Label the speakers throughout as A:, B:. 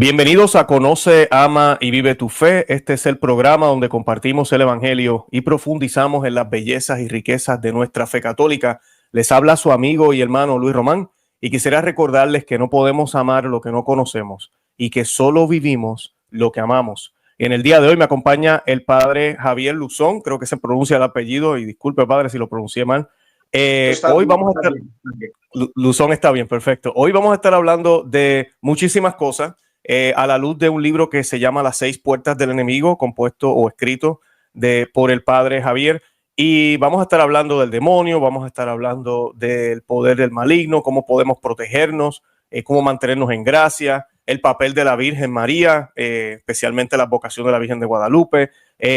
A: Bienvenidos a Conoce, Ama y Vive tu Fe. Este es el programa donde compartimos el Evangelio y profundizamos en las bellezas y riquezas de nuestra fe católica. Les habla su amigo y hermano Luis Román y quisiera recordarles que no podemos amar lo que no conocemos y que solo vivimos lo que amamos. En el día de hoy me acompaña el padre Javier Luzón, creo que se pronuncia el apellido y disculpe padre si lo pronuncié mal. Hoy vamos a estar... Luzón está bien, perfecto. Hoy vamos a estar hablando de muchísimas cosas. A la luz de un libro que se llama Las 6 puertas del enemigo, compuesto o escrito por el padre Javier. Y vamos a estar hablando del demonio, vamos a estar hablando del poder del maligno, cómo podemos protegernos, cómo mantenernos en gracia, el papel de la Virgen María, especialmente la vocación de la Virgen de Guadalupe.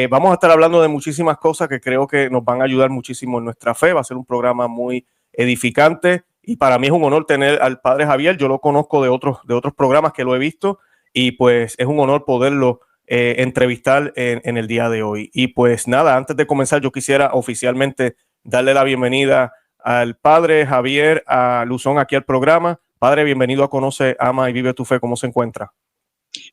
A: Vamos a estar hablando de muchísimas cosas que creo que nos van a ayudar muchísimo en nuestra fe. Va a ser un programa muy edificante. Y para mí es un honor tener al padre Javier. Yo lo conozco de otros programas que lo he visto y pues es un honor poderlo entrevistar en el día de hoy. Y pues nada, antes de comenzar yo quisiera oficialmente darle la bienvenida al padre Javier a Luzón aquí al programa. Padre, bienvenido a Conoce, Ama y Vive tu Fe. ¿Cómo se encuentra?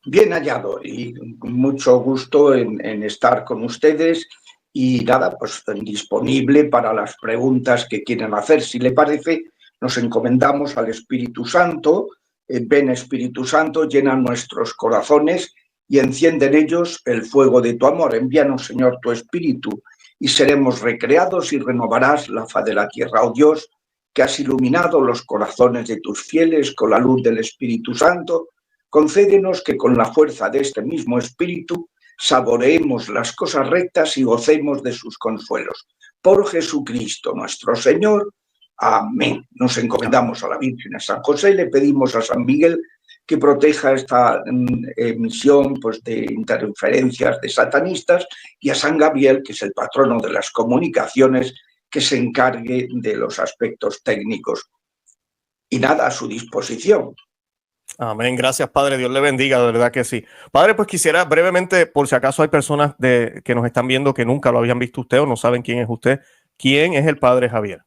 B: Bien hallado y con mucho gusto en estar con ustedes. Y nada, pues disponible para las preguntas que quieran hacer. Si le parece, nos encomendamos al Espíritu Santo. Ven, Espíritu Santo, llena nuestros corazones y enciende en ellos el fuego de tu amor. Envíanos, Señor, tu Espíritu y seremos recreados y renovarás la faz de la tierra. Oh Dios, que has iluminado los corazones de tus fieles con la luz del Espíritu Santo, concédenos que con la fuerza de este mismo Espíritu saboreemos las cosas rectas y gocemos de sus consuelos. Por Jesucristo nuestro Señor. Amén. Nos encomendamos a la Virgen, a San José, le pedimos a San Miguel que proteja esta emisión pues, de interferencias de satanistas, y a San Gabriel, que es el patrono de las comunicaciones, que se encargue de los aspectos técnicos. Y nada, a su disposición.
A: Amén, gracias Padre, Dios le bendiga, de verdad que sí. Padre, pues quisiera brevemente, por si acaso hay personas que nos están viendo que nunca lo habían visto usted o no saben quién es usted, ¿quién es el Padre Javier?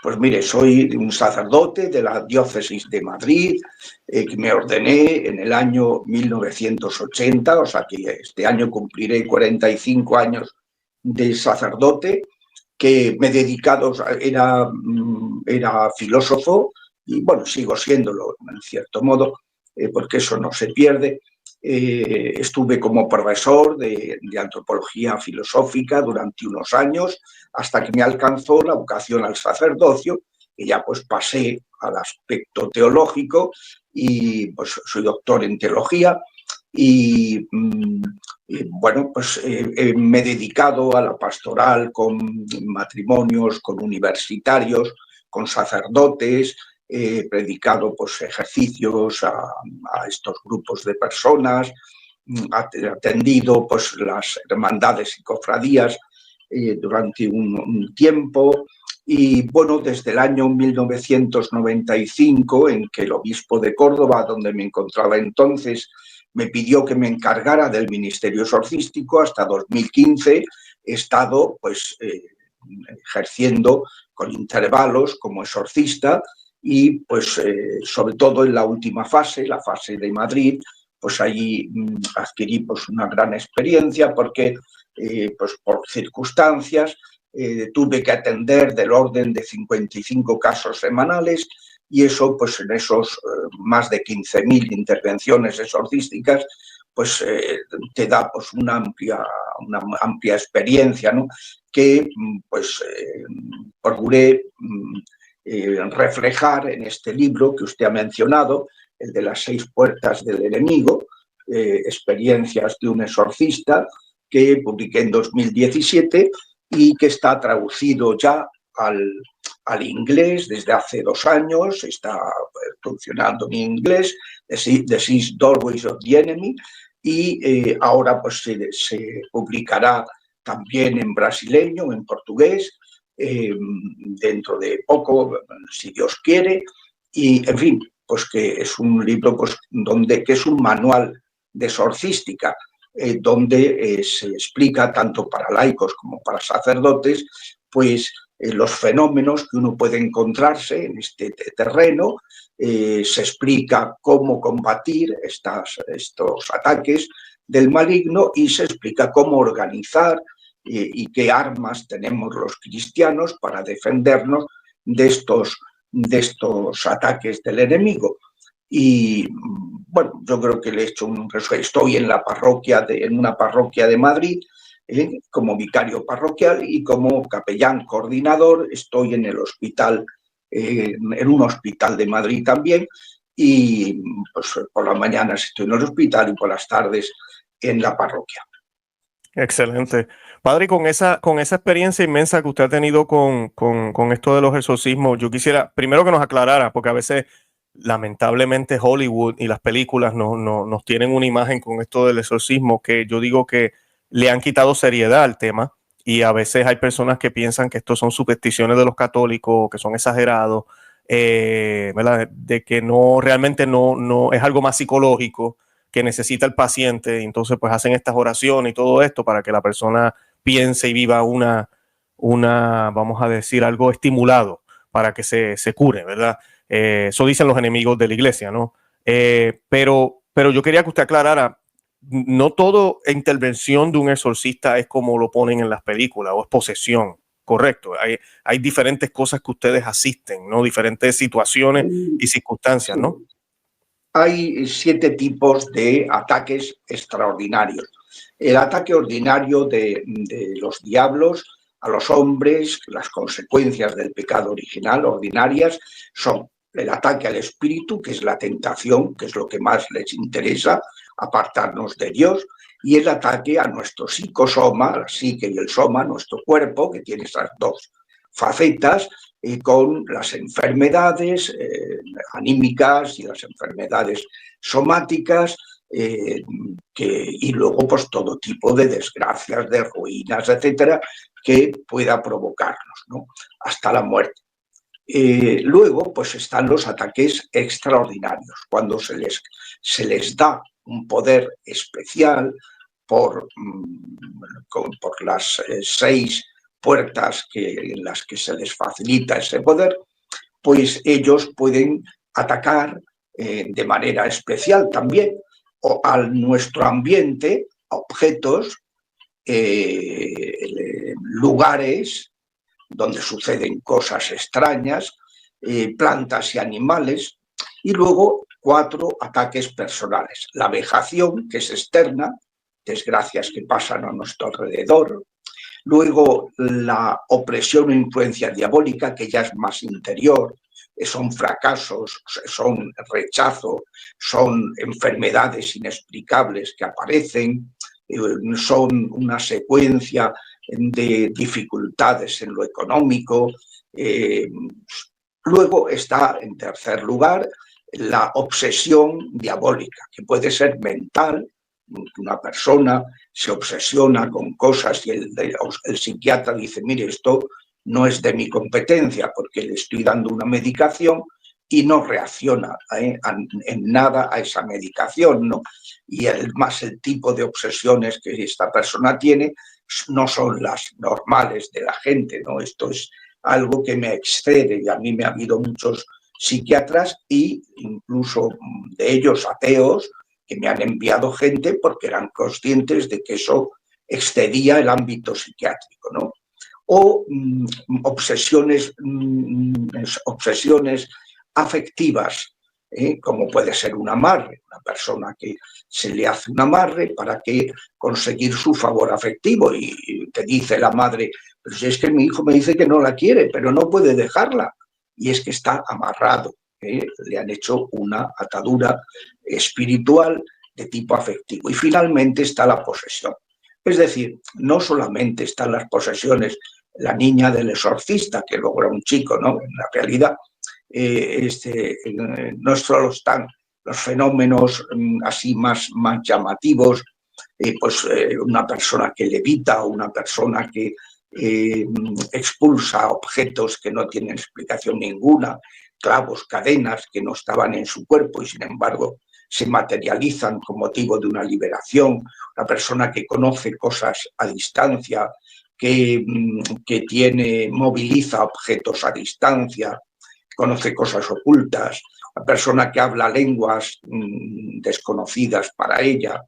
B: Pues mire, soy un sacerdote de la diócesis de Madrid, que me ordené en el año 1980, o sea que este año cumpliré 45 años de sacerdote, que me he dedicado, era filósofo, y bueno, sigo siéndolo en cierto modo, porque eso no se pierde. Estuve como profesor de antropología filosófica durante unos años, hasta que me alcanzó la vocación al sacerdocio, y ya pues pasé al aspecto teológico, y pues soy doctor en teología, y bueno, pues me he dedicado a la pastoral con matrimonios, con universitarios, con sacerdotes. He predicado pues, ejercicios a estos grupos de personas, atendido pues, las hermandades y cofradías durante un tiempo. Y bueno, desde el año 1995, en que el obispo de Córdoba, donde me encontraba entonces, me pidió que me encargara del ministerio exorcístico, hasta 2015 he estado pues, ejerciendo con intervalos como exorcista, y pues sobre todo en la última fase, la fase de Madrid, pues allí adquirí pues una gran experiencia, porque pues por circunstancias tuve que atender del orden de 55 casos semanales, y eso pues en esos más de 15.000 intervenciones exorcísticas pues te da pues una amplia experiencia, ¿no? Que pues procuré reflejar en este libro que usted ha mencionado, el de las 6 puertas del enemigo, experiencias de un exorcista, que publiqué en 2017 y que está traducido ya al inglés desde hace 2 años, está funcionando en inglés, The 6 Doorways of the Enemy, y ahora pues se publicará también en brasileño, en portugués, dentro de poco, si Dios quiere. Y en fin, pues que es un libro pues, que es un manual de exorcística, donde se explica tanto para laicos como para sacerdotes pues los fenómenos que uno puede encontrarse en este terreno, se explica cómo combatir estos ataques del maligno y se explica cómo organizar y qué armas tenemos los cristianos para defendernos de estos ataques del enemigo. Y bueno, yo creo que le he hecho un resumen. Estoy en una parroquia de Madrid, como vicario parroquial, y como capellán coordinador estoy en el hospital, en un hospital de Madrid también, y pues por las mañanas estoy en el hospital y por las tardes en la parroquia.
A: Excelente. Padre, con esa experiencia inmensa que usted ha tenido con esto de los exorcismos, yo quisiera primero que nos aclarara, porque a veces lamentablemente Hollywood y las películas nos tienen una imagen con esto del exorcismo que yo digo que le han quitado seriedad al tema, y a veces hay personas que piensan que esto son supersticiones de los católicos, que son exagerados, ¿verdad? De que realmente no es algo más psicológico que necesita el paciente, y entonces pues hacen estas oraciones y todo esto para que la persona piense y viva vamos a decir, algo estimulado para que se cure, ¿verdad? Eso dicen los enemigos de la iglesia, ¿no? Pero yo quería que usted aclarara, no todo intervención de un exorcista es como lo ponen en las películas, o es posesión, correcto. Hay diferentes cosas que ustedes asisten, ¿no? Diferentes situaciones y circunstancias, ¿no?
B: Hay 7 tipos de ataques extraordinarios. El ataque ordinario de los diablos a los hombres, las consecuencias del pecado original ordinarias son el ataque al espíritu, que es la tentación, que es lo que más les interesa, apartarnos de Dios, y el ataque a nuestro psicosoma, la psique y el soma, nuestro cuerpo, que tiene esas dos facetas, con las enfermedades anímicas y las enfermedades somáticas, y luego pues todo tipo de desgracias, de ruinas, etcétera, que pueda provocarnos, ¿no? Hasta la muerte. Luego pues están los ataques extraordinarios, cuando se les da un poder especial por las 6 puertas en las que se les facilita ese poder, pues ellos pueden atacar de manera especial también a nuestro ambiente, objetos, lugares donde suceden cosas extrañas, plantas y animales, y luego 4 ataques personales. La vejación, que es externa, desgracias que pasan a nuestro alrededor. Luego la opresión o influencia diabólica, que ya es más interior, son fracasos, son rechazo, son enfermedades inexplicables que aparecen, son una secuencia de dificultades en lo económico. Luego está, en tercer lugar, la obsesión diabólica, que puede ser mental. Una persona se obsesiona con cosas y el psiquiatra dice, mire, esto no es de mi competencia porque le estoy dando una medicación y no reacciona en nada a esa medicación, ¿no? Y el tipo de obsesiones que esta persona tiene no son las normales de la gente, ¿no? Esto es algo que me excede, y a mí me ha habido muchos psiquiatras e incluso de ellos ateos que me han enviado gente porque eran conscientes de que eso excedía el ámbito psiquiátrico, ¿no? O obsesiones afectivas, como puede ser un amarre, una persona que se le hace un amarre para conseguir su favor afectivo, y te dice la madre, pero si es que mi hijo me dice que no la quiere, pero no puede dejarla, y es que está amarrado. Le han hecho una atadura espiritual de tipo afectivo. Y finalmente está la posesión. Es decir, no solamente están las posesiones, la niña del exorcista, que luego era un chico, ¿no? En la realidad, no solo están los fenómenos así más llamativos, pues una persona que levita, o una persona que expulsa objetos que no tienen explicación ninguna, clavos, cadenas que no estaban en su cuerpo y sin embargo se materializan con motivo de una liberación, una persona que conoce cosas a distancia, que moviliza objetos a distancia, conoce cosas ocultas, una persona que habla lenguas desconocidas para ella,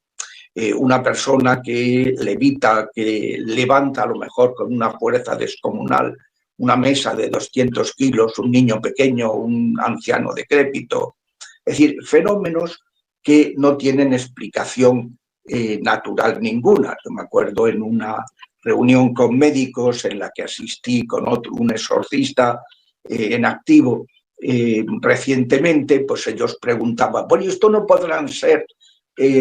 B: una persona que levita, que levanta a lo mejor con una fuerza descomunal una mesa de 200 kilos, un niño pequeño, un anciano decrépito. Es decir, fenómenos que no tienen explicación natural ninguna. Yo me acuerdo en una reunión con médicos en la que asistí con un exorcista en activo recientemente, pues ellos preguntaban, bueno, ¿esto no podrán ser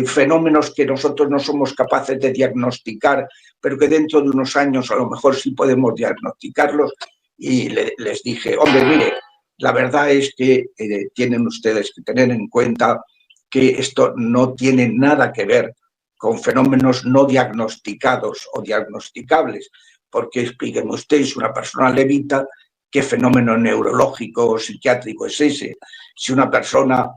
B: fenómenos que nosotros no somos capaces de diagnosticar, pero que dentro de unos años a lo mejor sí podemos diagnosticarlos? Y les dije, hombre, mire, la verdad es que tienen ustedes que tener en cuenta que esto no tiene nada que ver con fenómenos no diagnosticados o diagnosticables, porque explíqueme usted, si una persona levita, ¿qué fenómeno neurológico o psiquiátrico es ese? Si una persona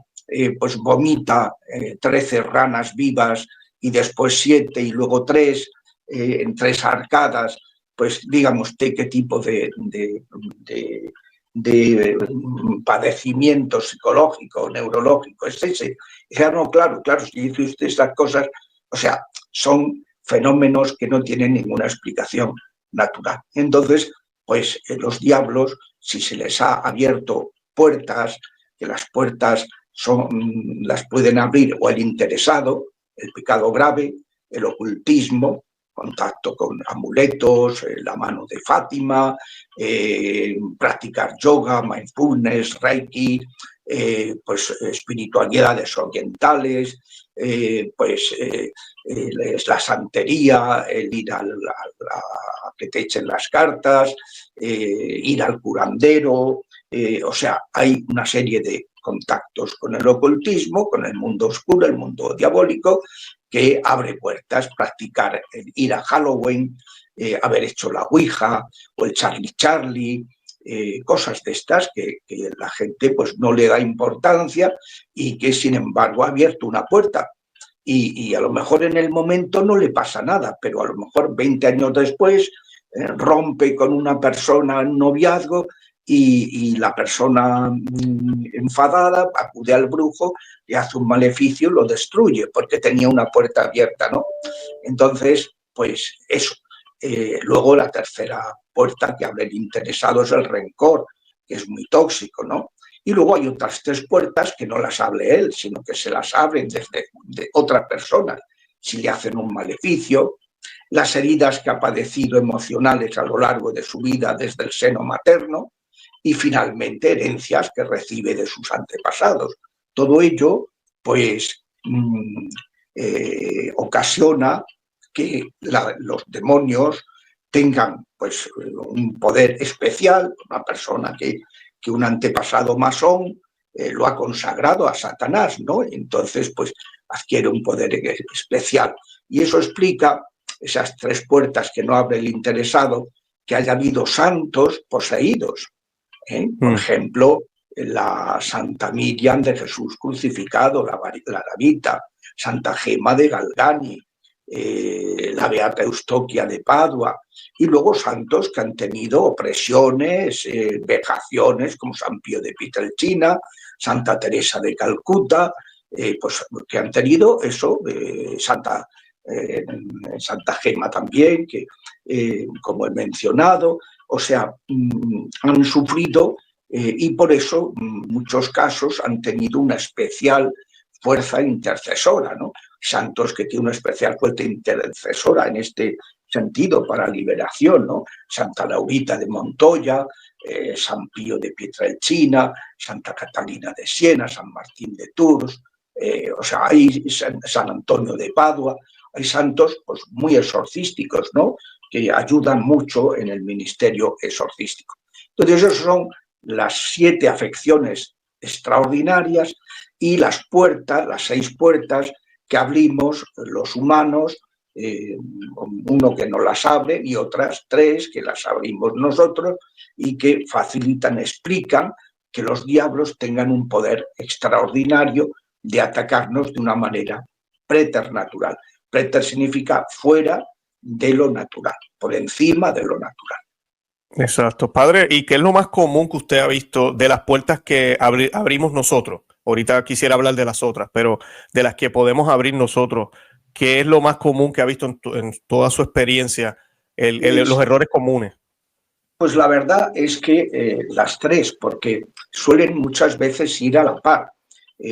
B: pues vomita 13 ranas vivas y después 7 y luego 3 en 3 arcadas, pues dígame usted qué tipo de padecimiento psicológico, neurológico es ese. Y dice, no, claro, si dice usted estas cosas, o sea, son fenómenos que no tienen ninguna explicación natural. Entonces, pues los diablos, si se les ha abierto puertas, que las puertas las pueden abrir o el interesado, el pecado grave, el ocultismo, contacto con amuletos, la mano de Fátima, practicar yoga, mindfulness, reiki, pues espiritualidades orientales, la santería, el ir a que te echen las cartas, ir al curandero, o sea, hay una serie de contactos con el ocultismo, con el mundo oscuro, el mundo diabólico, que abre puertas, practicar, ir a Halloween, haber hecho la Ouija o el Charlie Charlie, cosas de estas que la gente pues no le da importancia y que sin embargo ha abierto una puerta. Y a lo mejor en el momento no le pasa nada, pero a lo mejor 20 años después rompe con una persona en noviazgo y la persona enfadada acude al brujo y hace un maleficio, lo destruye porque tenía una puerta abierta, ¿no? Entonces, pues eso. Luego la tercera puerta que abre el interesado es el rencor, que es muy tóxico, ¿no? Y luego hay otras 3 puertas que no las abre él, sino que se las abren desde otra persona, si le hacen un maleficio, las heridas que ha padecido emocionales a lo largo de su vida desde el seno materno y finalmente herencias que recibe de sus antepasados. Todo ello, pues, ocasiona que los demonios tengan pues un poder especial, una persona que un antepasado masón lo ha consagrado a Satanás, ¿no? Entonces, pues adquiere un poder especial. Y eso explica esas 3 puertas que no abre el interesado, que haya habido santos poseídos. Por ejemplo, la Santa Miriam de Jesús crucificado, la Garavita, Santa Gema de Galgani, la Beata Eustoquia de Padua, y luego santos que han tenido opresiones, vejaciones, como San Pío de Pietrelcina, Santa Teresa de Calcuta, pues que han tenido eso, Santa Gema también, que como he mencionado, o sea, han sufrido y por eso muchos casos han tenido una especial fuerza intercesora, ¿no? Santos que tienen una especial fuerza intercesora en este sentido para liberación, ¿no? Santa Laurita de Montoya, San Pío de Pietrelcina, Santa Catalina de Siena, San Martín de Tours, o sea, hay San Antonio de Padua, hay santos pues, muy exorcísticos, ¿no? Que ayudan mucho en el ministerio exorcístico. Entonces, esas son las 7 afecciones extraordinarias y las puertas, las 6 puertas que abrimos los humanos, uno que no las abre y otras 3 que las abrimos nosotros y que facilitan, explican que los diablos tengan un poder extraordinario de atacarnos de una manera preternatural. Preter significa fuera de lo natural, por encima de lo natural.
A: Exacto. Padre, ¿y qué es lo más común que usted ha visto de las puertas que abrimos nosotros? Ahorita quisiera hablar de las otras, pero de las que podemos abrir nosotros, ¿qué es lo más común que ha visto en toda su experiencia, los
B: Pues,
A: errores comunes?
B: pues la verdad es que las tres, porque suelen muchas veces ir a la par.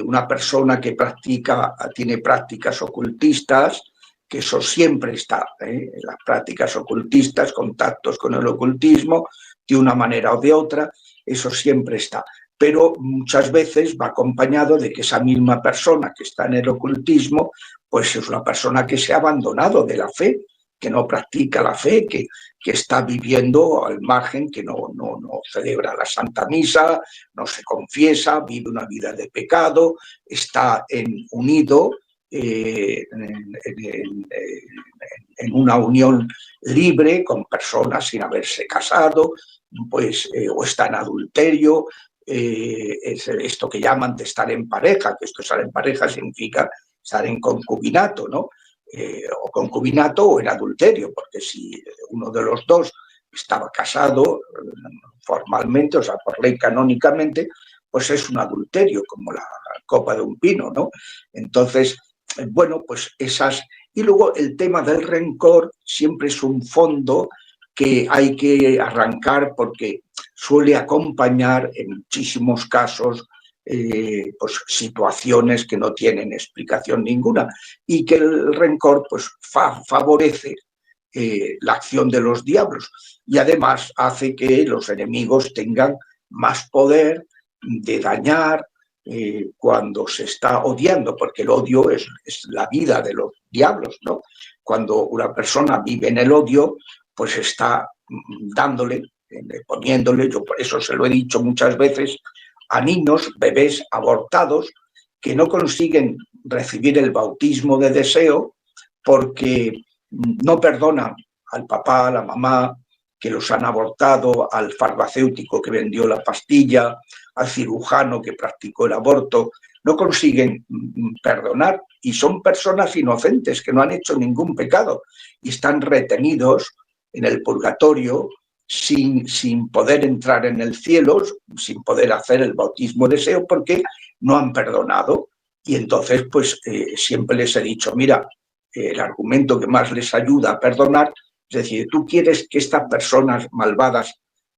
B: Una persona que tiene prácticas ocultistas, que eso siempre está, las prácticas ocultistas, contactos con el ocultismo, de una manera o de otra, eso siempre está. Pero muchas veces va acompañado de que esa misma persona que está en el ocultismo, pues es una persona que se ha abandonado de la fe, que no practica la fe, que está viviendo al margen, que no celebra la Santa Misa, no se confiesa, vive una vida de pecado, está unido en una unión libre con personas sin haberse casado, pues, o está en adulterio, es esto que llaman de estar en pareja, que esto estar en pareja significa estar en concubinato, ¿no? O concubinato o en adulterio, porque si uno de los dos estaba casado formalmente, o sea, por ley canónicamente, pues es un adulterio, como la copa de un pino, ¿no? Entonces, bueno, pues esas... Y luego el tema del rencor siempre es un fondo que hay que arrancar porque suele acompañar en muchísimos casos pues situaciones que no tienen explicación ninguna y que el rencor pues favorece la acción de los diablos y además hace que los enemigos tengan más poder de dañar cuando se está odiando, porque el odio es la vida de los diablos, ¿no? Cuando una persona vive en el odio, pues está dándole, poniéndole, yo por eso se lo he dicho muchas veces, a niños, bebés abortados, que no consiguen recibir el bautismo de deseo porque no perdonan al papá, a la mamá, que los han abortado, al farmacéutico que vendió la pastilla, al cirujano que practicó el aborto, no consiguen perdonar y son personas inocentes que no han hecho ningún pecado y están retenidos en el purgatorio sin poder entrar en el cielo, sin poder hacer el bautismo de deseo porque no han perdonado. Y entonces, pues siempre les he dicho, mira, el argumento que más les ayuda a perdonar, es decir, ¿tú quieres que estas personas malvadas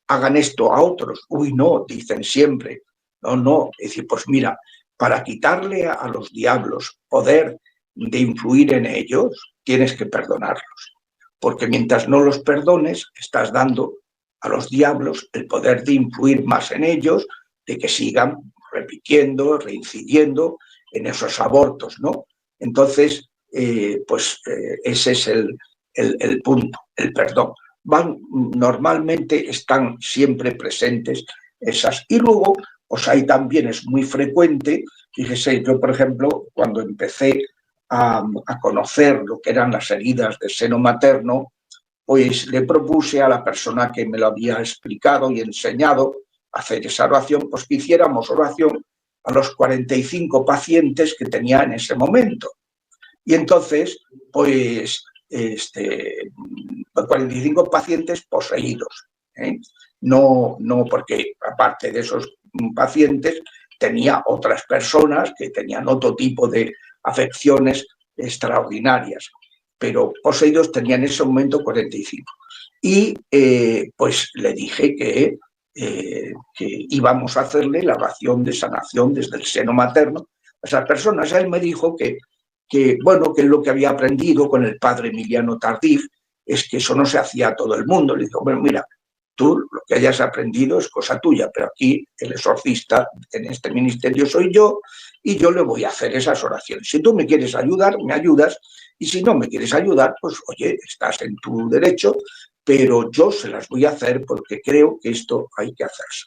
B: hagan esto a otros? Uy, no, dicen siempre. No, no. Es decir, pues mira, para quitarle a los diablos poder de influir en ellos, tienes que perdonarlos. Porque mientras no los perdones, estás dando a los diablos el poder de influir más en ellos, de que sigan repitiendo, reincidiendo en esos abortos, ¿no? Entonces, ese es el punto, el perdón. Normalmente están siempre presentes esas. Y luego, pues ahí también es muy frecuente, fíjese, yo por ejemplo, cuando empecé a conocer lo que eran las heridas de seno materno, pues le propuse a la persona que me lo había explicado y enseñado hacer esa oración, pues que hiciéramos oración a los 45 pacientes que tenía en ese momento. Y entonces, pues, 45 pacientes poseídos. No, porque aparte de esos pacientes, tenía otras personas que tenían otro tipo de afecciones extraordinarias, pero poseídos tenían en ese momento 45. Y pues le dije que íbamos a hacerle la oración de sanación desde el seno materno a esas personas. Él me dijo bueno, que lo que había aprendido con el padre Emiliano Tardif es que eso no se hacía a todo el mundo. Le digo, bueno, mira, tú lo que hayas aprendido es cosa tuya, pero aquí el exorcista en este ministerio soy yo y yo le voy a hacer esas oraciones. Si tú me quieres ayudar, me ayudas, y si no me quieres ayudar, pues oye, estás en tu derecho, pero yo se las voy a hacer porque creo que esto hay que hacerse.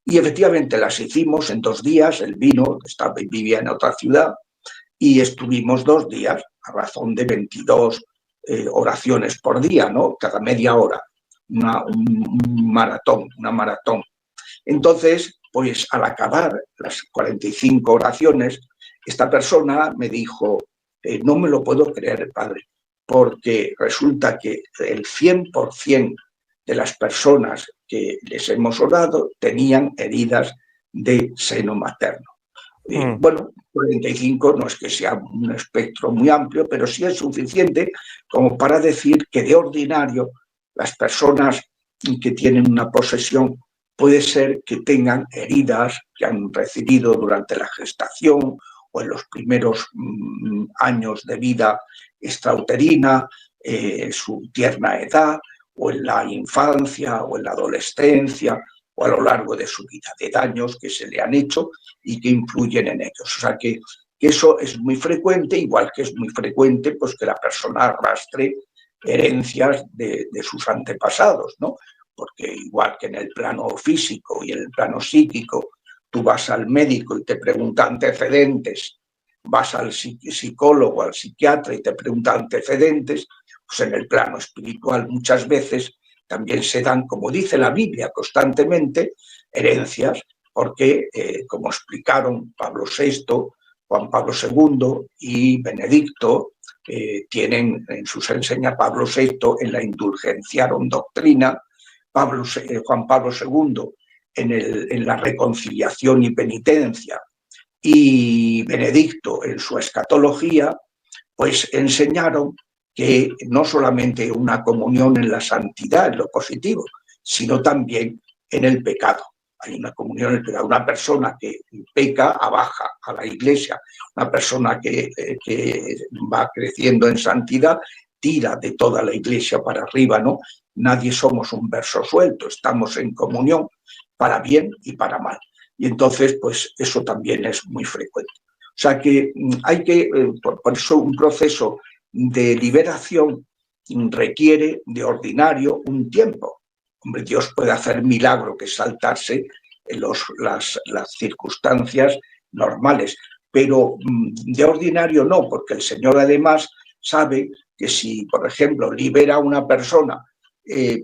B: Y efectivamente las hicimos en 2 días, él vino, vivía en otra ciudad, y estuvimos 2 días a razón de 22 oraciones por día, ¿no? Cada media hora, una maratón. Entonces, pues al acabar las 45 oraciones, esta persona me dijo, no me lo puedo creer, padre, porque resulta que el 100% de las personas que les hemos orado tenían heridas de seno materno. Bueno, 45 no es que sea un espectro muy amplio, pero sí es suficiente como para decir que de ordinario las personas que tienen una posesión puede ser que tengan heridas que han recibido durante la gestación o en los primeros años de vida extrauterina, su tierna edad, o en la infancia, o en la adolescencia, o a lo largo de su vida, de daños que se le han hecho y que influyen en ellos. O sea que eso es muy frecuente, igual que es muy frecuente pues, que la persona arrastre herencias de sus antepasados, ¿no? Porque igual que en el plano físico y en el plano psíquico, tú vas al médico y te pregunta antecedentes, vas al psicólogo, al psiquiatra y te pregunta antecedentes, pues en el plano espiritual muchas veces también se dan, como dice la Biblia constantemente, herencias, porque, como explicaron Pablo VI, Juan Pablo II y Benedicto, tienen en sus enseñanzas Pablo VI en la Indulgenciarum Doctrina, Juan Pablo II en la Reconciliación y Penitencia y Benedicto en su Escatología, pues enseñaron que no solamente una comunión en la santidad, en lo positivo, sino también en el pecado. Hay una comunión en el pecado. Una persona que peca abaja a la iglesia. Una persona que va creciendo en santidad tira de toda la iglesia para arriba, ¿no? Nadie somos un verso suelto, estamos en comunión para bien y para mal. Y entonces, pues eso también es muy frecuente. O sea que hay que, por eso un proceso de liberación requiere de ordinario un tiempo. Hombre, Dios puede hacer milagro que saltarse las circunstancias normales, pero de ordinario no, porque el Señor además sabe que si, por ejemplo, libera a una persona,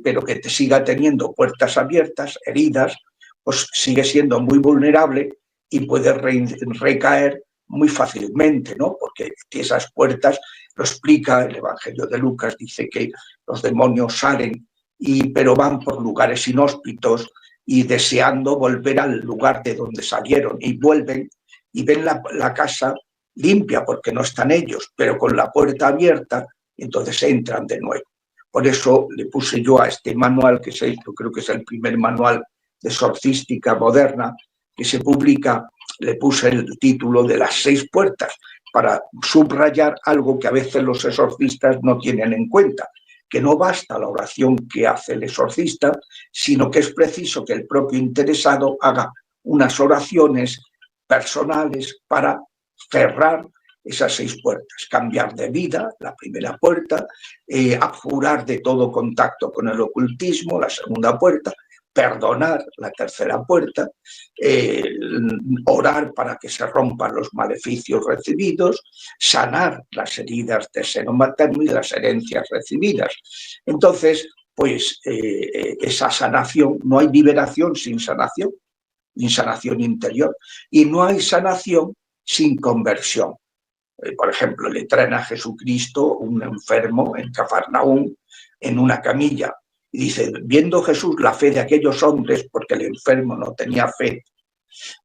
B: pero que te siga teniendo puertas abiertas, heridas, pues sigue siendo muy vulnerable y puede recaer muy fácilmente, ¿no? Porque esas puertas, lo explica el Evangelio de Lucas, dice que los demonios salen, pero van por lugares inhóspitos y deseando volver al lugar de donde salieron, y vuelven y ven la casa limpia porque no están ellos, pero con la puerta abierta, entonces entran de nuevo. Por eso le puse yo a este manual, que yo creo que es el primer manual de exorcística moderna que se publica, le puse el título de las 6 puertas para subrayar algo que a veces los exorcistas no tienen en cuenta, que no basta la oración que hace el exorcista, sino que es preciso que el propio interesado haga unas oraciones personales para cerrar esas 6 puertas, cambiar de vida, la primera puerta, abjurar de todo contacto con el ocultismo, la segunda puerta, perdonar, la tercera puerta, orar para que se rompan los maleficios recibidos, sanar las heridas de seno materno y las herencias recibidas. Entonces, pues esa sanación, no hay liberación sin sanación interior, y no hay sanación sin conversión. Por ejemplo, le traen a Jesucristo un enfermo en Cafarnaúm en una camilla y dice, viendo Jesús la fe de aquellos hombres, porque el enfermo no tenía fe,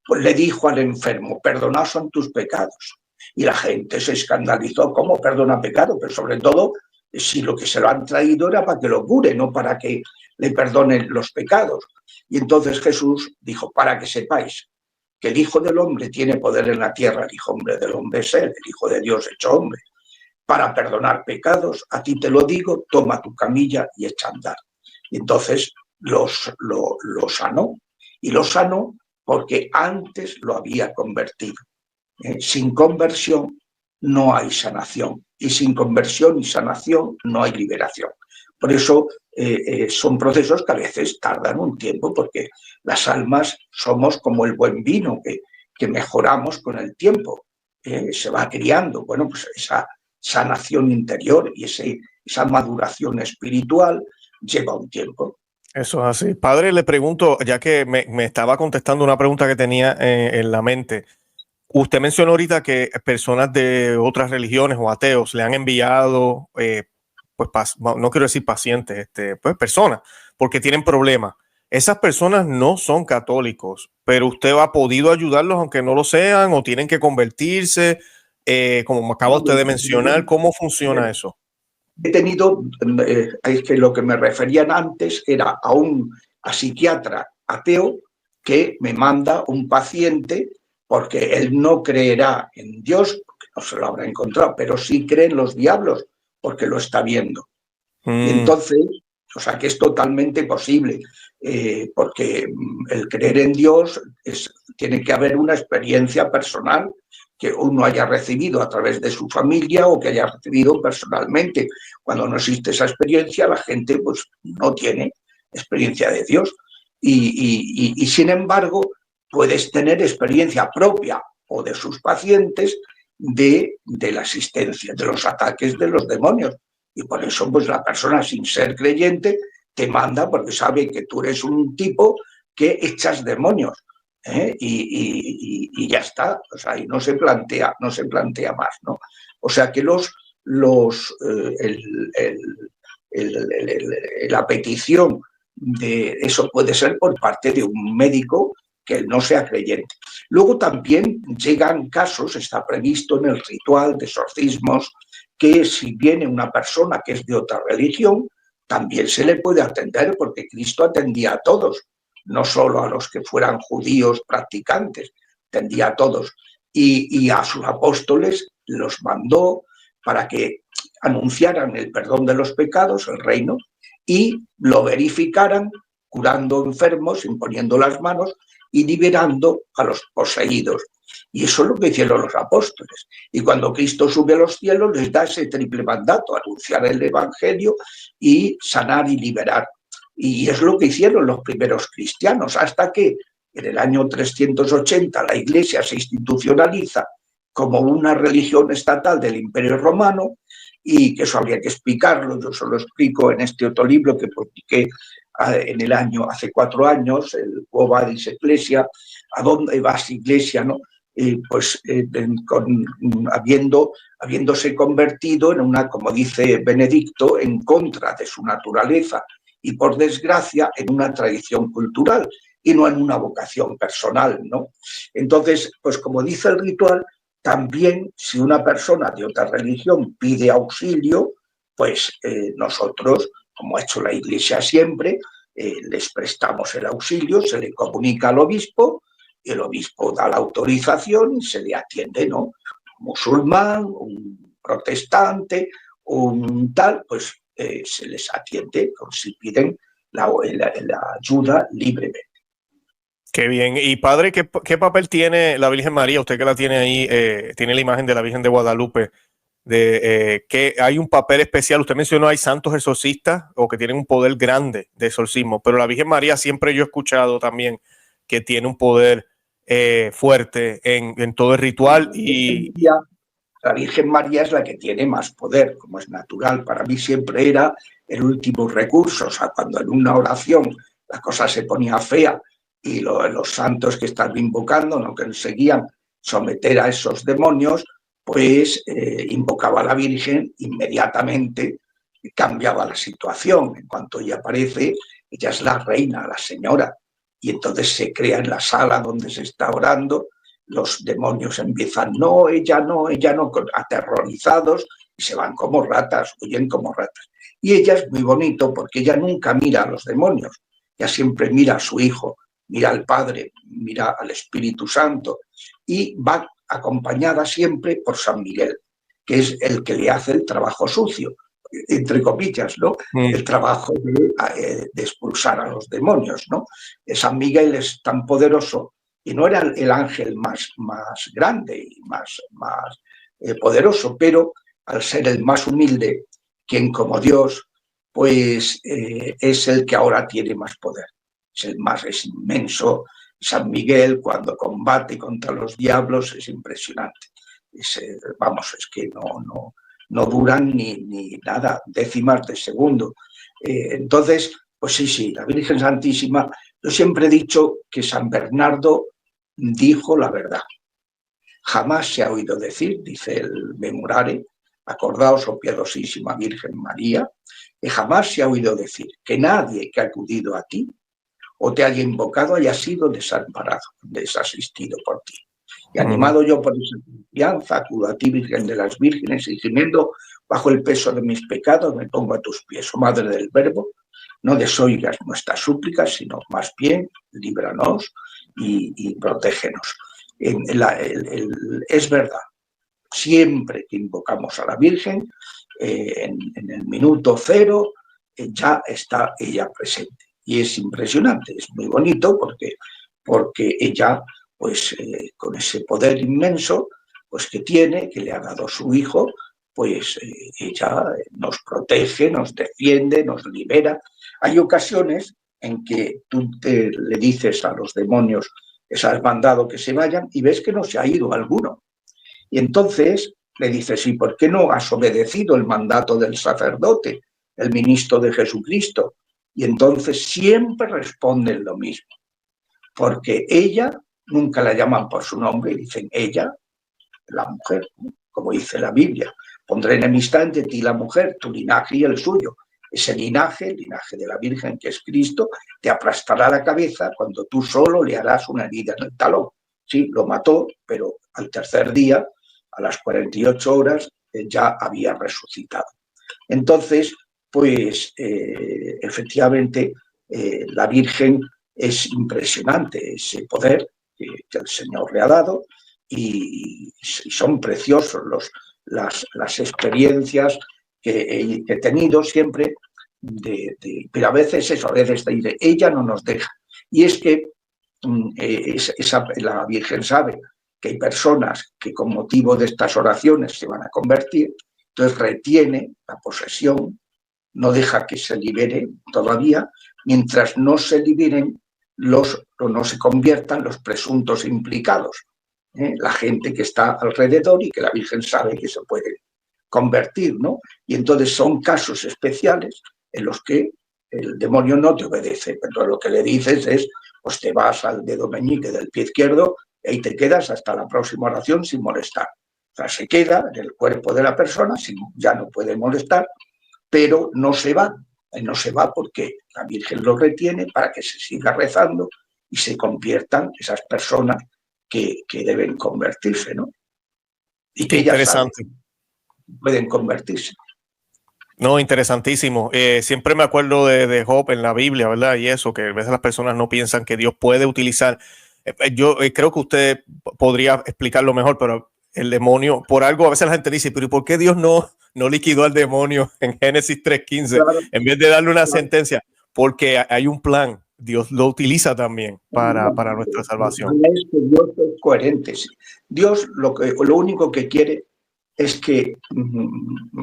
B: pues le dijo al enfermo, perdonados son tus pecados. Y la gente se escandalizó, ¿cómo perdona pecado? Pero sobre todo, si lo que se lo han traído era para que lo cure, no para que le perdonen los pecados. Y entonces Jesús dijo, para que sepáis que el Hijo del Hombre tiene poder en la tierra, el Hijo del Hombre es Él, el Hijo de Dios hecho hombre, para perdonar pecados, a ti te lo digo, toma tu camilla y echa a andar. Y entonces lo sanó, y lo sanó porque antes lo había convertido. Sin conversión no hay sanación, y sin conversión y sanación no hay liberación. Por eso son procesos que a veces tardan un tiempo, porque las almas somos como el buen vino, que mejoramos con el tiempo, se va criando. Bueno, pues esa sanación interior y esa maduración espiritual lleva un tiempo.
A: Eso es así. Padre, le pregunto, ya que me estaba contestando una pregunta que tenía en la mente. Usted mencionó ahorita que personas de otras religiones o ateos le han enviado, pues no quiero decir pacientes, pues personas, porque tienen problemas. esas personas no son católicos, pero usted ha podido ayudarlos aunque no lo sean o tienen que convertirse, como acaba usted de mencionar. ¿Cómo funciona eso?
B: He tenido, es que lo que me referían antes era a psiquiatra ateo que me manda un paciente porque él no creerá en Dios, porque no se lo habrá encontrado, pero sí cree en los diablos porque lo está viendo. Y entonces, o sea, que es totalmente posible, porque el creer en Dios tiene que haber una experiencia personal que uno haya recibido a través de su familia o que haya recibido personalmente. Cuando no existe esa experiencia, la gente pues no tiene experiencia de Dios. Y sin embargo, puedes tener experiencia propia o de sus pacientes de la existencia, de los ataques de los demonios. Y por eso, pues la persona sin ser creyente te manda porque sabe que tú eres un tipo que echas demonios. Y ya está. O sea, y no se plantea más, ¿no? O sea que la petición de eso puede ser por parte de un médico que no sea creyente. Luego también llegan casos, está previsto en el ritual de exorcismos, que si viene una persona que es de otra religión, también se le puede atender, porque Cristo atendía a todos, no solo a los que fueran judíos practicantes, atendía a todos. Y a sus apóstoles los mandó para que anunciaran el perdón de los pecados, el reino, y lo verificaran curando enfermos, imponiendo las manos y liberando a los poseídos. Y eso es lo que hicieron los apóstoles. Y cuando Cristo sube a los cielos, les da ese triple mandato: anunciar el evangelio y sanar y liberar. Y es lo que hicieron los primeros cristianos, hasta que en el año 380 la Iglesia se institucionaliza como una religión estatal del Imperio Romano, y que eso habría que explicarlo. Yo se lo explico en este otro libro que publiqué en el año, hace 4 años, el Quo Vadis Ecclesia, ¿a dónde vas, Iglesia?, ¿no? Habiéndose convertido en una, como dice Benedicto, en contra de su naturaleza y, por desgracia, en una tradición cultural y no en una vocación personal, ¿no? Entonces, pues como dice el ritual, también si una persona de otra religión pide auxilio, pues nosotros, como ha hecho la Iglesia siempre, les prestamos el auxilio, se le comunica al obispo, y el obispo da la autorización y se le atiende, ¿no? Un musulmán, un protestante, un tal, pues se les atiende, si piden la ayuda libremente.
A: Qué bien. Y padre, ¿qué papel tiene la Virgen María? Usted que la tiene ahí, tiene la imagen de la Virgen de Guadalupe, que hay un papel especial. Usted mencionó hay santos exorcistas o que tienen un poder grande de exorcismo, pero la Virgen María siempre yo he escuchado también que tiene un poder fuerte en todo el ritual.
B: La Virgen María es la que tiene más poder, como es natural. Para mí siempre era el último recurso. O sea, cuando en una oración la cosa se ponía fea y los santos que están invocando no conseguían someter a esos demonios, pues invocaba a la Virgen, inmediatamente cambiaba la situación. En cuanto ella aparece, ella es la reina, la señora, y entonces se crea en la sala donde se está orando. Los demonios empiezan, no, ella no, aterrorizados, y se van como ratas, huyen como ratas. Y ella es muy bonito porque ella nunca mira a los demonios, ella siempre mira a su hijo, mira al Padre, mira al Espíritu Santo, y va acompañada siempre por San Miguel, que es el que le hace el trabajo sucio, entre comillas, ¿no? El trabajo de expulsar a los demonios, ¿no? San Miguel es tan poderoso, y no era el ángel más grande y más poderoso, pero al ser el más humilde, quien como Dios, pues es el que ahora tiene más poder. Es inmenso. San Miguel, cuando combate contra los diablos, es impresionante. Es que no duran ni nada, décimas de segundo. Entonces, pues sí, la Virgen Santísima. Yo siempre he dicho que San Bernardo dijo la verdad. Jamás se ha oído decir, dice el Memorare, acordaos, oh piadosísima Virgen María, que jamás se ha oído decir que nadie que ha acudido a ti o te haya invocado haya sido desamparado, desasistido por ti. Y animado yo por esa confianza, acudo a ti, Virgen de las Vírgenes, y gimiendo bajo el peso de mis pecados, me pongo a tus pies, oh Madre del Verbo, no desoigas nuestras súplicas, sino más bien líbranos y protégenos. Es verdad, siempre que invocamos a la Virgen, en el minuto cero, ya está ella presente. Y es impresionante, es muy bonito porque ella, pues con ese poder inmenso pues que tiene, que le ha dado su hijo, pues ella nos protege, nos defiende, nos libera. Hay ocasiones en que tú le dices a los demonios que has mandado que se vayan y ves que no se ha ido alguno. Y entonces le dices, ¿y por qué no has obedecido el mandato del sacerdote, el ministro de Jesucristo? Y entonces siempre responden lo mismo, porque ella, nunca la llaman por su nombre, dicen ella, la mujer, como dice la Biblia, pondré enemistad entre ti y la mujer, tu linaje y el suyo. Ese linaje, el linaje de la Virgen, que es Cristo, te aplastará la cabeza cuando tú solo le harás una herida en el talón. Sí, lo mató, pero al tercer día, a las 48 horas, ya había resucitado. Entonces, pues efectivamente, la Virgen es impresionante, ese poder que el Señor le ha dado, y son preciosos las experiencias que he tenido siempre, pero a veces eso, a veces dice, ella no nos deja. Y es que la Virgen sabe que hay personas que con motivo de estas oraciones se van a convertir, entonces retiene la posesión, no deja que se liberen todavía, mientras no se liberen o no se conviertan los presuntos implicados, la gente que está alrededor y que la Virgen sabe que se puede convertir, ¿no? Y entonces son casos especiales en los que el demonio no te obedece, pero lo que le dices es, pues te vas al dedo meñique del pie izquierdo y ahí te quedas hasta la próxima oración sin molestar. O sea, se queda en el cuerpo de la persona, ya no puede molestar, pero no se va porque la Virgen lo retiene para que se siga rezando y se conviertan esas personas que deben convertirse, ¿no? Y que ellas saben que pueden convertirse.
A: No, interesantísimo. Siempre me acuerdo de Job en la Biblia, ¿verdad? Y eso, que a veces las personas no piensan que Dios puede utilizar. Yo creo que usted podría explicarlo mejor, pero el demonio, por algo, a veces la gente dice, pero ¿y por qué Dios no liquidó al demonio en Génesis 3:15 claro, en vez de darle una sentencia? Porque hay un plan. Dios lo utiliza también para nuestra salvación.
B: Es que Dios es coherente. Dios lo único que quiere es que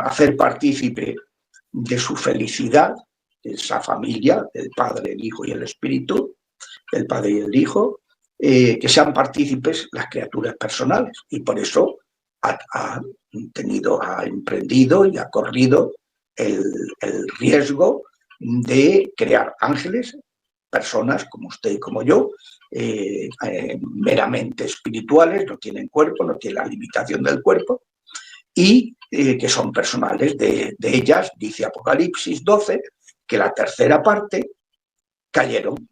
B: hacer partícipe de su felicidad, de esa familia, del Padre, el Hijo y el Espíritu, el Padre y el Hijo, que sean partícipes las criaturas personales. Y por eso ha emprendido y ha corrido el riesgo de crear ángeles, personas como usted y como yo, meramente espirituales, no tienen cuerpo, no tienen la limitación del cuerpo, y que son personales. De ellas, dice Apocalipsis 12, que la tercera parte cayeron,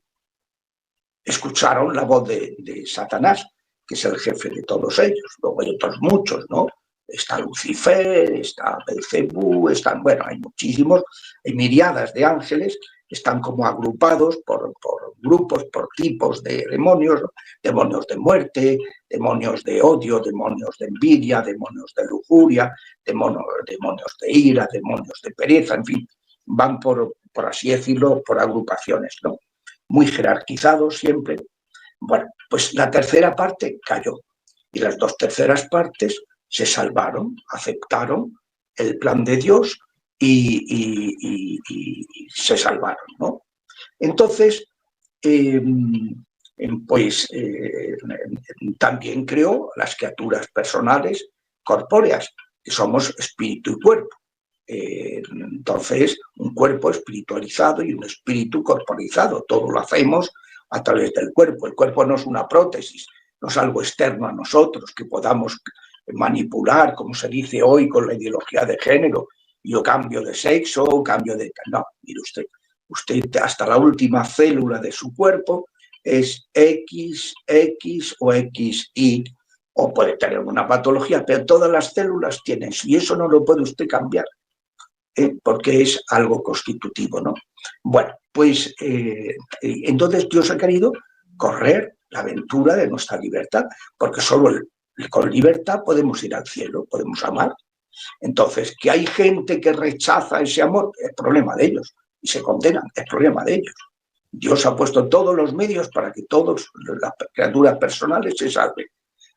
B: escucharon la voz de Satanás, que es el jefe de todos ellos. Luego hay otros muchos, ¿no? Está Lucifer, está Belcebú, bueno, hay muchísimos, hay miriadas de ángeles, están como agrupados por grupos, por tipos de demonios, demonios de muerte, demonios de odio, demonios de envidia, demonios de lujuria, demonios de ira, demonios de pereza, en fin, van por así decirlo, por agrupaciones, ¿no? Muy jerarquizados siempre. Bueno, pues la tercera parte cayó y las dos terceras partes se salvaron, aceptaron el plan de Dios y se salvaron, ¿no? Entonces, también creó las criaturas personales corpóreas, que somos espíritu y cuerpo. Entonces, un cuerpo espiritualizado y un espíritu corporizado. Todo lo hacemos a través del cuerpo. El cuerpo no es una prótesis, no es algo externo a nosotros que podamos manipular, como se dice hoy con la ideología de género. Yo cambio de sexo, cambio de... No, mire usted, usted hasta la última célula de su cuerpo es X, X o XY, o puede tener una patología, pero todas las células tienen eso, y eso no lo puede usted cambiar, porque es algo constitutivo, ¿no? Bueno, pues entonces Dios ha querido correr la aventura de nuestra libertad, porque solo con libertad podemos ir al cielo, podemos amar. Entonces, que hay gente que rechaza ese amor, es problema de ellos, y se condenan, es problema de ellos. Dios ha puesto todos los medios para que todas las criaturas personales se salven.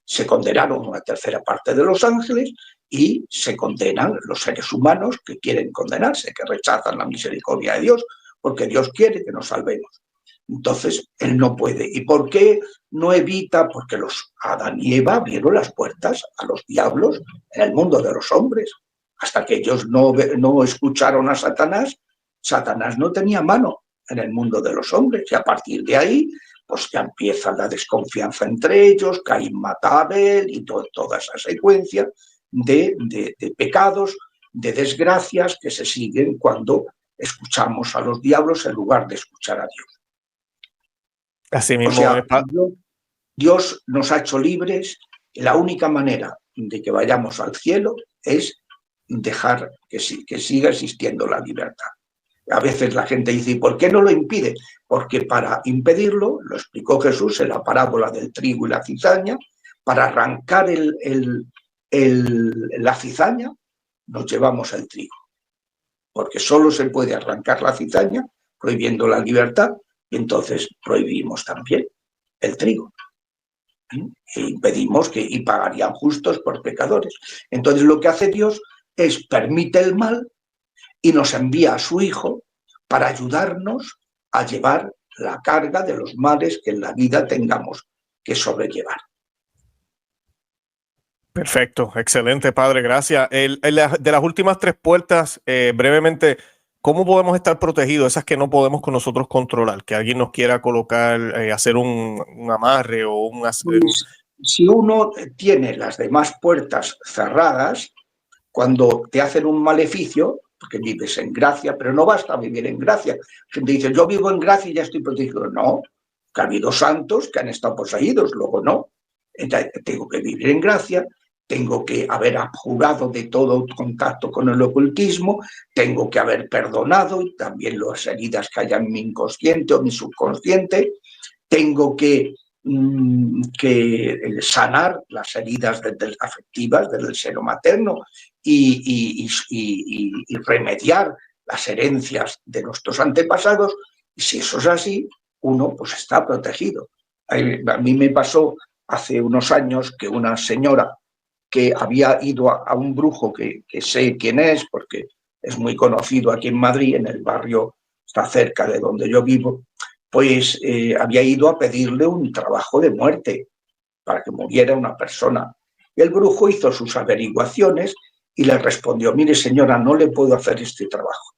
B: Se condenaron una tercera parte de los ángeles y se condenan los seres humanos que quieren condenarse, que rechazan la misericordia de Dios, porque Dios quiere que nos salvemos. Entonces, él no puede. ¿Y por qué no evita? Porque los Adán y Eva abrieron las puertas a los diablos en el mundo de los hombres. Hasta que ellos no escucharon a Satanás, Satanás no tenía mano en el mundo de los hombres. Y a partir de ahí, pues ya empieza la desconfianza entre ellos, Caín mata a Abel y toda esa secuencia de pecados, de desgracias que se siguen cuando escuchamos a los diablos en lugar de escuchar a Dios.
A: Así mismo,
B: o sea, Dios nos ha hecho libres, y la única manera de que vayamos al cielo es dejar que siga existiendo la libertad. A veces la gente dice, ¿por qué no lo impide? Porque para impedirlo, lo explicó Jesús en la parábola del trigo y la cizaña, para arrancar la cizaña, nos llevamos el trigo. Porque solo se puede arrancar la cizaña prohibiendo la libertad, y entonces prohibimos también el trigo. E impedimos y pagarían justos por pecadores. Entonces lo que hace Dios es permite el mal y nos envía a su Hijo para ayudarnos a llevar la carga de los males que en la vida tengamos que sobrellevar.
A: Perfecto, excelente, padre, gracias. De las últimas tres puertas, brevemente, ¿cómo podemos estar protegidos? Esas que no podemos con nosotros controlar, que alguien nos quiera colocar, hacer un amarre o
B: Pues, si uno tiene las demás puertas cerradas, cuando te hacen un maleficio, porque vives en gracia, pero no basta vivir en gracia. Gente dice, yo vivo en gracia y ya estoy protegido. No, que ha habido santos que han estado poseídos, luego no. Entonces, tengo que vivir en gracia, tengo que haber abjurado de todo contacto con el ocultismo, tengo que haber perdonado y también las heridas que haya en mi inconsciente o mi subconsciente, tengo que sanar las heridas afectivas del seno materno y remediar las herencias de nuestros antepasados. Y si eso es así, uno pues está protegido. A mí me pasó hace unos años que una señora que había ido a un brujo que sé quién es, porque es muy conocido aquí en Madrid, en el barrio, está cerca de donde yo vivo, pues había ido a pedirle un trabajo de muerte para que muriera una persona. Y el brujo hizo sus averiguaciones y le respondió, mire señora, no le puedo hacer este trabajo.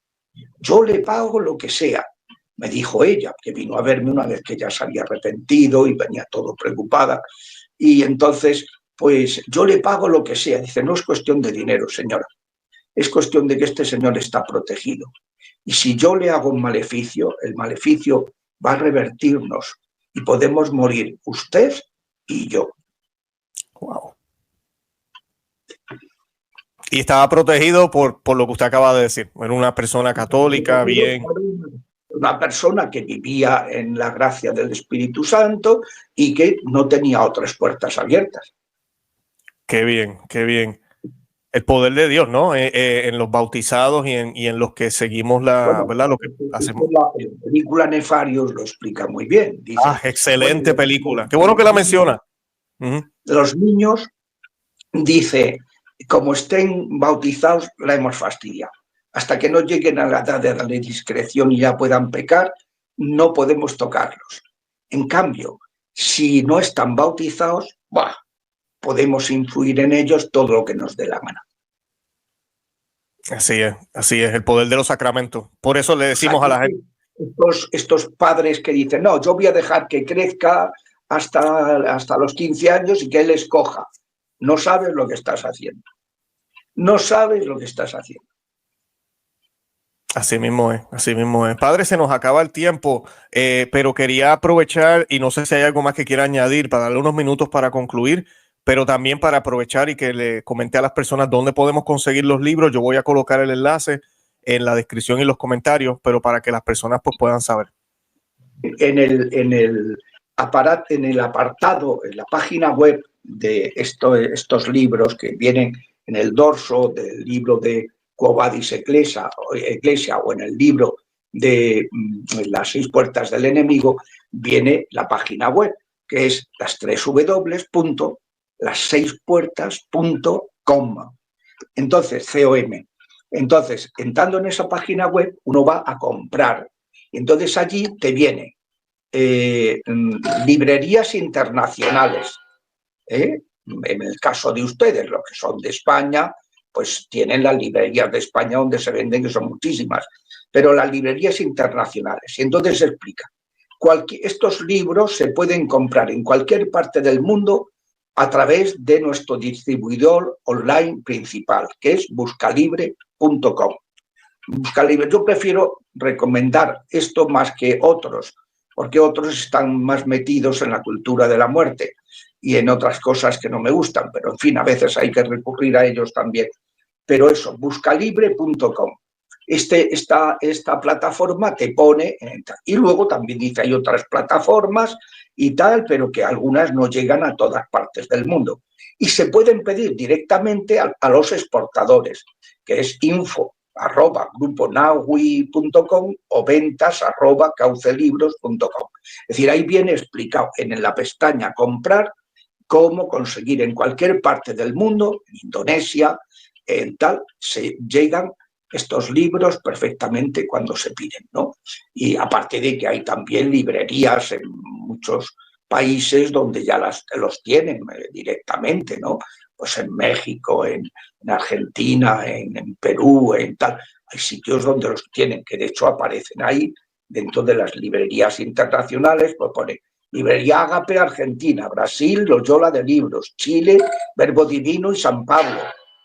B: Yo le pago lo que sea, me dijo ella, que vino a verme una vez que ya se había arrepentido y venía todo preocupada. Y entonces, pues yo le pago lo que sea. Dice, no es cuestión de dinero, señora. Es cuestión de que este señor está protegido. Y si yo le hago un maleficio, el maleficio va a revertirnos y podemos morir usted y yo.
A: Wow. Y estaba protegido por lo que usted acaba de decir. Era una persona católica, bien.
B: Una persona que vivía en la gracia del Espíritu Santo y que no tenía otras puertas abiertas.
A: Qué bien, qué bien. El poder de Dios, ¿no? En los bautizados y en los que seguimos ¿verdad? Lo que hacemos.
B: La película Nefarios lo explica muy bien. Dice,
A: excelente película. Qué bueno que la menciona.
B: Los niños, dice, como estén bautizados, la hemos fastidiado. Hasta que no lleguen a la edad de la discreción y ya puedan pecar, no podemos tocarlos. En cambio, si no están bautizados, podemos influir en ellos todo lo que nos dé la gana.
A: Así es, el poder de los sacramentos. Por eso le decimos a la gente.
B: Estos padres que dicen, no, yo voy a dejar que crezca hasta los 15 años y que él escoja. No sabes lo que estás haciendo. No sabes lo que estás haciendo.
A: Así mismo es, así mismo es. Padre, se nos acaba el tiempo, pero quería aprovechar y no sé si hay algo más que quiera añadir para darle unos minutos para concluir, pero también para aprovechar y que le comente a las personas dónde podemos conseguir los libros. Yo voy a colocar el enlace en la descripción y los comentarios, pero para que las personas pues puedan saber.
B: En el apartado, en la página web de estos libros que vienen en el dorso del libro de Quo Vadis Ecclesia o en el libro de Las 6 puertas del enemigo, viene la página web, que es las 3 las6puertas.com. Entonces, COM. Entonces, entrando en esa página web, uno va a comprar. Y entonces allí te viene librerías internacionales. En el caso de ustedes, los que son de España, pues tienen las librerías de España donde se venden, que son muchísimas, pero las librerías internacionales. Y entonces se explica. Estos libros se pueden comprar en cualquier parte del mundo a través de nuestro distribuidor online principal, que es buscalibre.com. Buscalibre. Yo prefiero recomendar esto más que otros, porque otros están más metidos en la cultura de la muerte y en otras cosas que no me gustan, pero en fin, a veces hay que recurrir a ellos también. Pero eso, buscalibre.com. Esta plataforma te pone, y luego también dice hay otras plataformas y tal, pero que algunas no llegan a todas partes del mundo. Y se pueden pedir directamente a los exportadores, que es info@gruponahui.com o ventas@caucelibros.com. Es decir, ahí viene explicado en la pestaña comprar cómo conseguir en cualquier parte del mundo, en Indonesia, en tal, se llegan estos libros perfectamente cuando se piden, ¿no? Y aparte de que hay también librerías en muchos países donde ya los tienen directamente, ¿no? Pues en México, en Argentina, en Perú, en tal. Hay sitios donde los tienen, que de hecho aparecen ahí dentro de las librerías internacionales, pues pone Librería Ágape Argentina, Brasil, Loyola de Libros, Chile, Verbo Divino y San Pablo,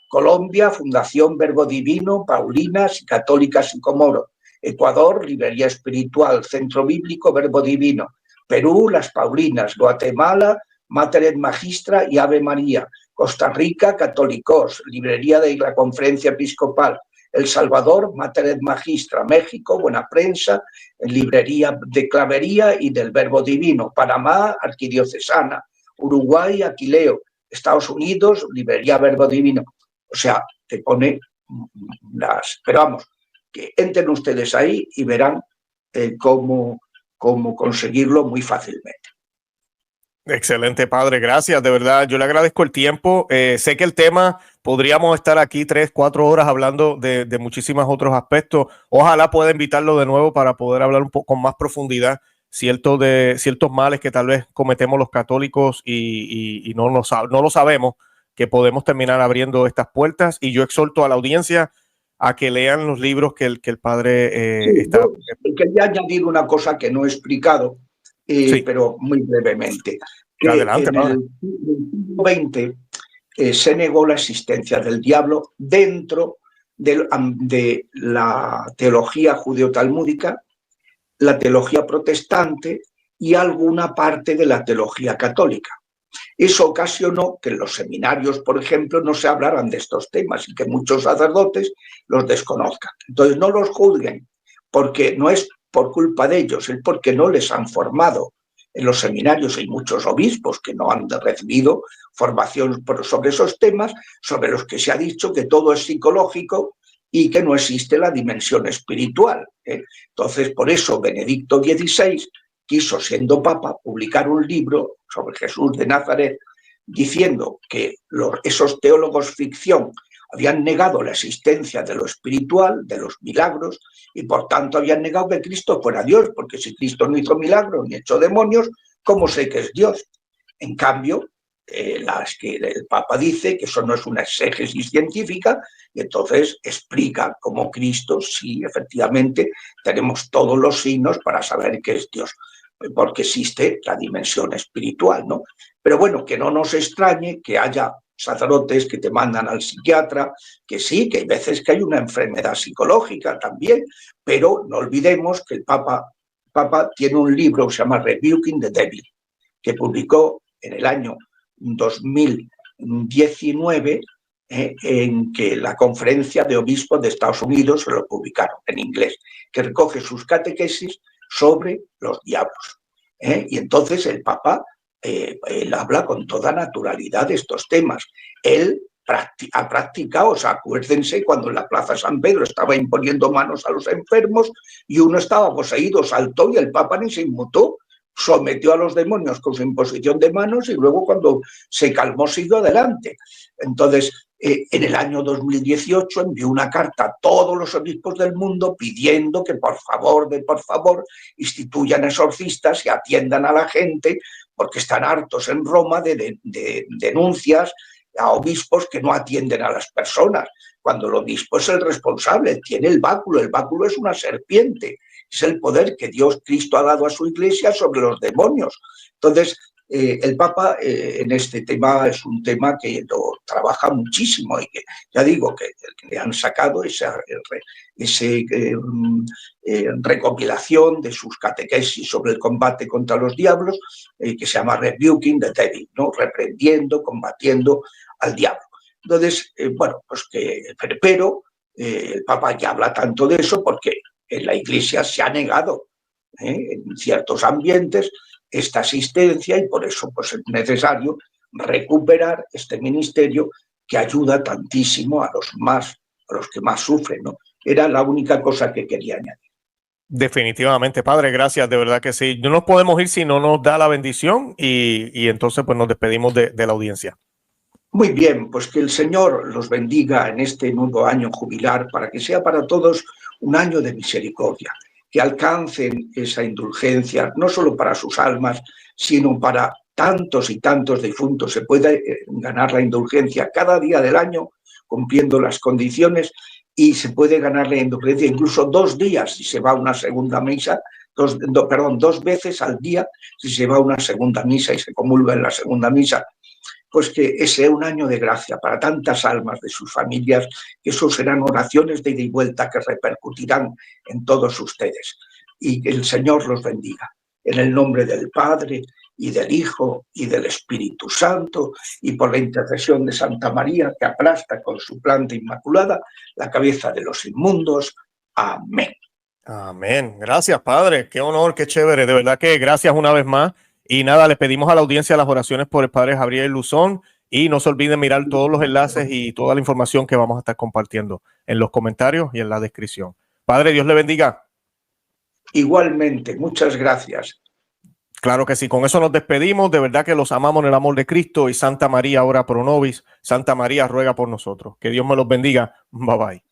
B: Colombia, Fundación Verbo Divino, Paulinas y Católicas y Comoro, Ecuador, Librería Espiritual, Centro Bíblico Verbo Divino, Perú, Las Paulinas, Guatemala, Mater et Magistra y Ave María, Costa Rica, Católicos, Librería de la Conferencia Episcopal, El Salvador, Mater et Magistra, México, Buena Prensa, Librería de Clavería y del Verbo Divino, Panamá, Arquidiocesana, Uruguay, Aquileo, Estados Unidos, Librería Verbo Divino. O sea, te pone las... Pero vamos, que entren ustedes ahí y verán cómo conseguirlo muy fácilmente.
A: Excelente, padre. Gracias, de verdad. Yo le agradezco el tiempo. Sé que el tema, podríamos estar aquí 3, 4 horas hablando de muchísimos otros aspectos. Ojalá pueda invitarlo de nuevo para poder hablar un poco con más profundidad ciertos males que tal vez cometemos los católicos y no lo sabemos, que podemos terminar abriendo estas puertas. Y yo exhorto a la audiencia a que lean los libros que el padre está...
B: Quería añadir una cosa que no he explicado,
A: Sí.
B: pero muy brevemente. Que
A: Adelante,
B: en el siglo XX se negó la existencia del diablo dentro de la teología judeo-talmúdica, la teología protestante y alguna parte de la teología católica. Eso ocasionó que en los seminarios, por ejemplo, no se hablaran de estos temas y que muchos sacerdotes los desconozcan. Entonces, no los juzguen, porque no es por culpa de ellos, es porque no les han formado. En los seminarios hay muchos obispos que no han recibido formación sobre esos temas, sobre los que se ha dicho que todo es psicológico y que no existe la dimensión espiritual. Entonces, por eso Benedicto XVI quiso, siendo papa, publicar un libro sobre Jesús de Nazaret, diciendo que esos teólogos ficción habían negado la existencia de lo espiritual, de los milagros, y por tanto habían negado que Cristo fuera Dios, porque si Cristo no hizo milagros ni echó demonios, ¿cómo sé que es Dios? En cambio, el Papa dice que eso no es una exégesis científica y entonces explica cómo Cristo, sí, efectivamente, tenemos todos los signos para saber que es Dios, porque existe la dimensión espiritual, ¿no? Pero bueno, que no nos extrañe que haya sacerdotes que te mandan al psiquiatra, que sí, que hay veces que hay una enfermedad psicológica también, pero no olvidemos que el Papa tiene un libro que se llama Rebuking the Devil, que publicó en el año 2019, en que la Conferencia de Obispos de Estados Unidos se lo publicaron en inglés, que recoge sus catequesis sobre los diablos. Y entonces el Papa, él habla con toda naturalidad de estos temas. Él ha practicado, o sea, acuérdense cuando en la Plaza San Pedro estaba imponiendo manos a los enfermos y uno estaba poseído, saltó y el Papa ni se inmutó, sometió a los demonios con su imposición de manos y luego cuando se calmó siguió adelante. Entonces, en el año 2018 envió una carta a todos los obispos del mundo pidiendo que por favor instituyan exorcistas y atiendan a la gente porque están hartos en Roma de denuncias a obispos que no atienden a las personas, cuando el obispo es el responsable, tiene el báculo es una serpiente, es el poder que Cristo ha dado a su iglesia sobre los demonios. Entonces, el Papa en este tema es un tema que lo trabaja muchísimo y que ya digo que le han sacado esa recopilación de sus catequesis sobre el combate contra los diablos, que se llama Rebuking the Devil, ¿no? Reprendiendo, combatiendo al diablo. Entonces, bueno, pues pero el Papa ya habla tanto de eso porque en la Iglesia se ha negado en ciertos ambientes esta asistencia y por eso pues, es necesario recuperar este ministerio que ayuda tantísimo a los que más sufren, ¿no? Era la única cosa que quería añadir.
A: Definitivamente, padre, gracias, de verdad que sí. No nos podemos ir si no nos da la bendición y entonces pues nos despedimos de la audiencia.
B: Muy bien, pues que el Señor los bendiga en este nuevo año jubilar para que sea para todos un año de misericordia, que alcancen esa indulgencia, no solo para sus almas, sino para tantos y tantos difuntos. Se puede ganar la indulgencia cada día del año, cumpliendo las condiciones, y se puede ganar la indulgencia incluso 2 días si se va a una segunda misa, 2 veces al día si se va a una segunda misa y se comulga en la segunda misa. Pues que ese sea un año de gracia para tantas almas de sus familias, que eso serán oraciones de ida y vuelta que repercutirán en todos ustedes. Y que el Señor los bendiga. En el nombre del Padre, y del Hijo, y del Espíritu Santo, y por la intercesión de Santa María, que aplasta con su planta inmaculada la cabeza de los inmundos. Amén.
A: Amén. Gracias, padre. Qué honor, qué chévere. De verdad que gracias una vez más. Y nada, les pedimos a la audiencia las oraciones por el padre Gabriel Luzón y no se olviden mirar todos los enlaces y toda la información que vamos a estar compartiendo en los comentarios y en la descripción. Padre, Dios le bendiga.
B: Igualmente, muchas gracias.
A: Claro que sí, con eso nos despedimos. De verdad que los amamos en el amor de Cristo y Santa María ora pro nobis. Santa María ruega por nosotros. Que Dios me los bendiga. Bye bye.